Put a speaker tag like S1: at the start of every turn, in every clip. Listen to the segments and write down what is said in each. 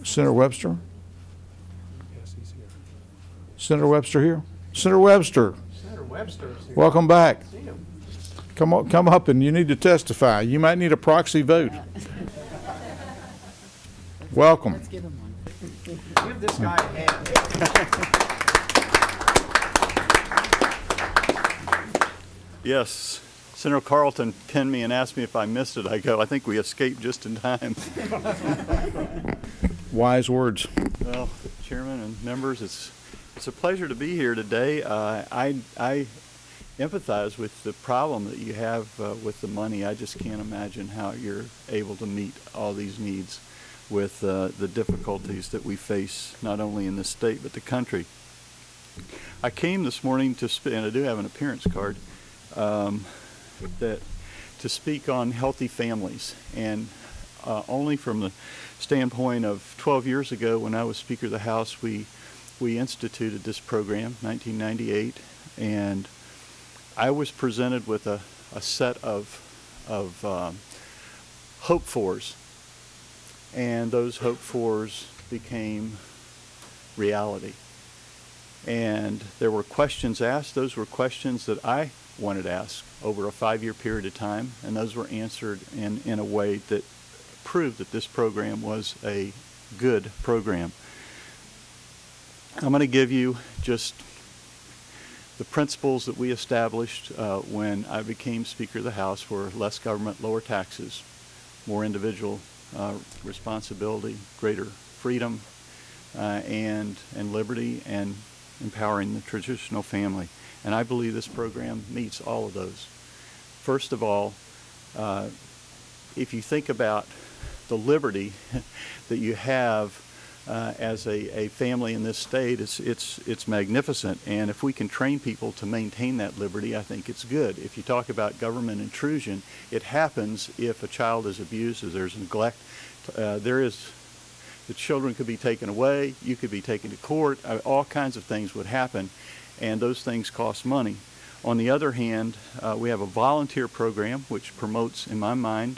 S1: Senator Webster?
S2: Yes, he's here.
S1: Senator Webster here? Senator Webster,
S2: Senator Webster is here.
S1: welcome back.
S2: See him.
S1: Come up and you need to testify. You might need a proxy vote. Welcome.
S3: Let's give him one.
S2: Give this guy a hand.
S4: Yes, Senator Carlton pinned me and asked me if I missed it. I go, I think we escaped just in time.
S1: Wise words.
S4: Well, Chairman and members, it's a pleasure to be here today. I empathize with the problem that you have with the money. I just can't imagine how you're able to meet all these needs with the difficulties that we face, not only in this state, but the country. I came this morning and I do have an appearance card, to speak on healthy families, and only from the standpoint of 12 years ago when I was Speaker of the House, we instituted this program, 1998, and I was presented with a set of hope-fors, and those hope-fors became reality. And there were questions asked. Those were questions that I wanted asked over a 5-year period of time, and those were answered in a way that proved that this program was a good program. I'm going to give you just the principles that we established when I became Speaker of the House were less government, lower taxes, more individual responsibility, greater freedom, and liberty, and empowering the traditional family. And I believe this program meets all of those. First of all, if you think about the liberty that you have as a family in this state, it's magnificent. And if we can train people to maintain that liberty, I think it's good. If you talk about government intrusion, it happens if a child is abused, if there's neglect. The children could be taken away, you could be taken to court, all kinds of things would happen, and those things cost money. On the other hand, we have a volunteer program which promotes, in my mind,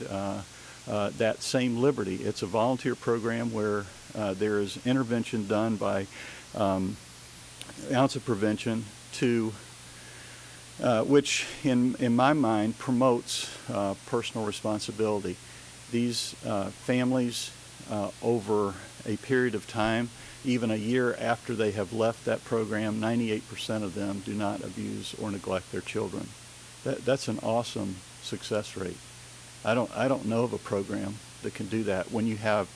S4: that same liberty. It's a volunteer program where there is intervention done by ounce of prevention to which in my mind promotes personal responsibility. These families over a period of time, even a year after they have left that program, 98% of them do not abuse or neglect their children. That's an awesome success rate. I don't know of a program that can do that when you have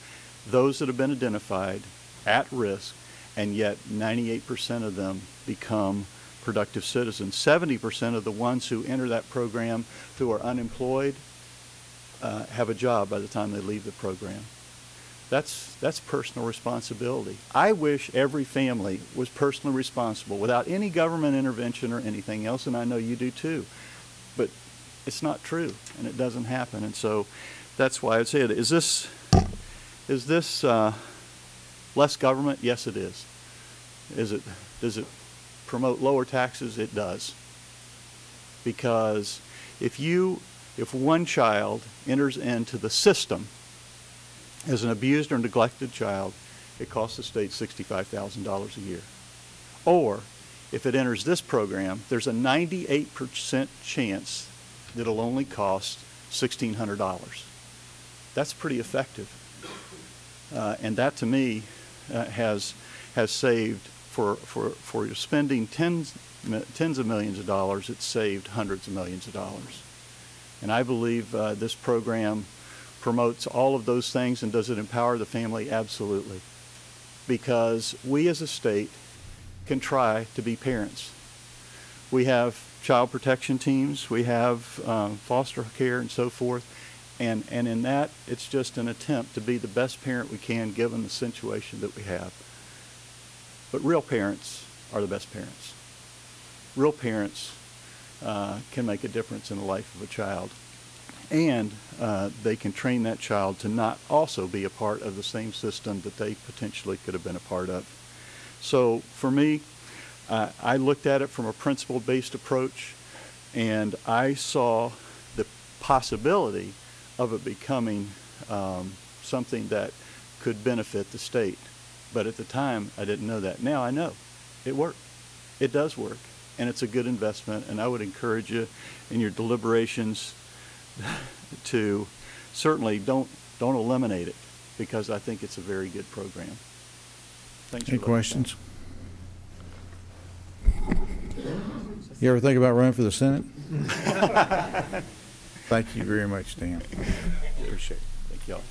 S4: those that have been identified at risk, and yet 98% of them become productive citizens. 70% of the ones who enter that program who are unemployed have a job by the time they leave the program. That's personal responsibility. I wish every family was personally responsible without any government intervention or anything else, and I know you do too. But it's not true, and it doesn't happen. And so that's why I'd say it. Is this less government? Yes, it is. Does it promote lower taxes? It does. Because if one child enters into the system as an abused or neglected child, it costs the state $65,000 a year. Or if it enters this program, there's a 98% chance that it'll only cost $1,600. That's pretty effective. And that to me has saved, for spending tens of millions of dollars, it's saved hundreds of millions of dollars. And I believe this program promotes all of those things. And does it empower the family? Absolutely. Because we as a state can try to be parents. We have child protection teams, we have foster care and so forth, and in that it's just an attempt to be the best parent we can given the situation that we have. But real parents are the best parents. Real parents can make a difference in the life of a child. And they can train that child to not also be a part of the same system that they potentially could have been a part of. So for me, I looked at it from a principle-based approach, and I saw the possibility of it becoming something that could benefit the state. But at the time, I didn't know that. Now I know. It worked. It does work. And it's a good investment. And I would encourage you in your deliberations to certainly don't eliminate it, because I think it's a very good program. Thanks.
S1: Any questions? You ever think about running for the Senate? Thank you very much, Dan.
S4: Appreciate it. Thank y'all.